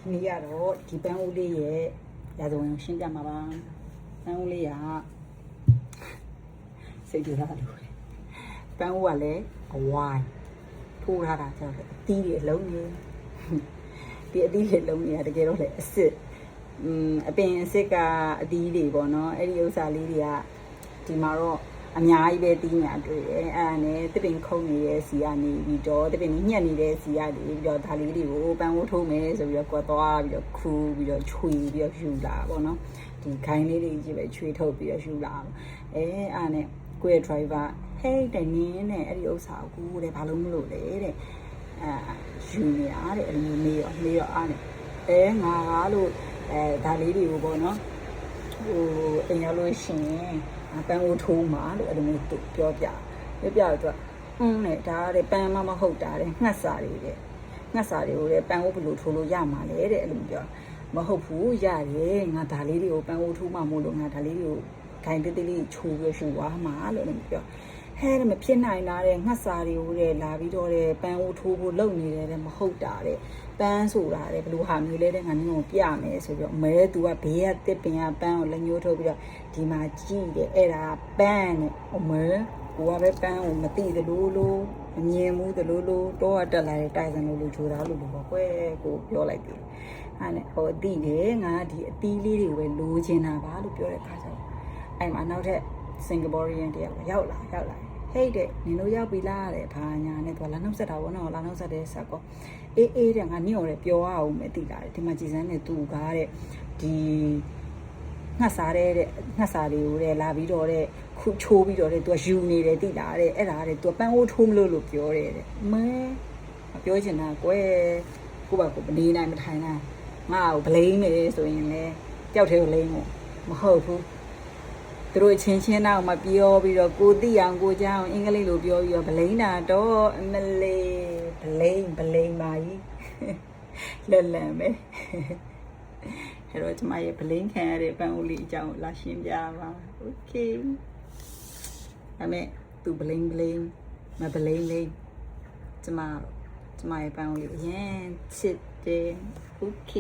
ဒီနေ့ကတော့ဒီပန်းဦးလေးရဲ့ရာဇဝင်ရှင်းပြမှာပါပန်းဦးလေးကစိတ်ကြတာလို့ပန်းဦးကလည်းအဝိုင်းထိုးထားတာကြောင့်အသီးတွေအလုံးကြီးဒီအသီးတွေလုံးကြီးကတကယ်တော့လေအစစ်အပင်အစစ်ကအသီးတွေပေါ့နော်အဲ့ဒီဥစ္စာလေးတွေကဒီမှာတော့အများကြီးပဲတီးညာတွေ့တယ်အဲ့ဒါနဲ့တပင်ခုံနေတဲ့စီကနေပြီးတော့တပင်ညှက်နေတဲ့စီကနေပြီးတော့ဒါလေးတွေကိုပန်းဝထိုးမယ်ဆိုပြီးတော့ကွက်သွားပြီးတော့ခူးပြီးတော့ချွေပြီးတော့ယူလာပေါ့နော်ဒီခိုင်းလေးတွေကြီးပဲချွေထုတ်ပြီးတော့ယူလာအဲ့ဒါနဲ့ကိုယ့်ရဲ့ driver ဟဲ့တနင်းနဲ့အဲ့ဒီဥစ္စာကိုတဲ့ဘာလို့မလို့လဲတဲ့ယူနေရတဲ့အဲ့လိုမျိုးမေးတော့အားနဲ့ငါကားလို့ဒါလေးတွေကိုပေါ့နော်ဟိုအိမ်ရောက်လို့ရှင်ပန်းဝထိုးမှာလို့အဲ့လိုမျိုးပြောပြတော့သူကနဲ့ဒါတဲ့ပန်းမဟုတ်တာတဲ့ငှက်စာတွေတဲ့ငှက်စာတွေကိုတဲ့ပန်းဝဘယ်လိုထိုးလို့ရမှာလဲတဲ့အဲ့လိုပြောမဟုတ်ဘူးရတယ်ငါဒါလေးတွေကိုပန်းဝထိုးမှမို့လို့ငါဒါလေးတွေကိုဂိုင်းတေးလေးချိုးပြီးရှူသွားမှာလို့လည်းပြောဟဲ့မဖြစ်နိုင်တာတဲ့ငှက်စာတွေကိုတဲ့လာပြီးတော့တဲ့ပန်းဝထိုးဖို့လုပ်နေတယ်တဲ့မဟုတ်တာတဲ့ပန်းဆိုတာတဲ့ဘယ်လိုဟာမျိုးလဲတဲ့ငါနင်းကိုပြမယ်ဆိုပြီးတော့မဲသူကဘေးကတစ်ပင်ကပန်းကိုလက်ညှိုးထုတ်ပြီးတော့ဒီမှာကြည့်တယ်အဲ့ဒါပန်းနဲ့အမဲကိုကပဲပန်းကိုမသိသလိုလိုမမြင်ဘူးသလိုလိုတော့တက်လာတဲ့တိုက်စံလိုလိုဂျိုတာလိုလိုပေါ့ကွယ်ကိုပြောလိုက်တယ်အဲ့နဲ့ဟိုအတိတယ်ငါဒီအသီးလေးတွေပဲလိုချင်တာပါလို့ပြောတဲ့ခါကျတော့အဲ့မှာနောက်ထပ်စင်ကာပူရီယန်တယောက်ရောက်လာဟဲ့တဲ့နင်တို့ရောက်ပြီလားတဲ့ဘာညာနဲ့သူကလာနှုတ်ဆက်တာပေါ့နော်လာနှုတ်ဆက်တဲ့ဆက်ကောအေးတဲ့ငါနင့်ရောလေပြောရအောင်မယ်တိလာတယ်ဒီမှာကြည်စမ်းနေသူကားတဲ့ဒီငှက်စားတဲ့ငှက်စားတွေကိုတဲ့လာပြီးတော့တဲ့ခုချိုးပြီးတော့တဲ့သူကယူနေတယ်တိလာတဲ့အဲ့ဒါတဲ့သူကပန်းအိုးထိုးမလို့ပြောတယ်တဲ့မဲမပြောချင်တာကွယ်ကိုပါကိုမနေနိုင်မထိုင်နိုင်ငါ့ကိုဗလိမ့်နေဆိုရင်လေကြောက်သေးကိုလိမ့်မို့မဟုတ်ဘူးသူတို့ချင်းတော့မပြောပြီးတော့ကိုတိအောင်ကိုကြောင်အင်္ဂလိပ်လိုပြောပြီးတော့ဗလိမ့်တာတော့အမလေးဗလိမ့်ပါကြီးလက်လန်ပဲအဲ့တော့ကျမရဲ့ဗလိမ့်ခံရတဲ့ပန်းဦးလေးအကြောင်းလာရှင်းပြပါโอเคဒါမဲ့သူဗလိမ့်မဗလိမ့်လေးကျမရဲ့ပန်းဦးလေးအရင်ချစ်တယ်โอเค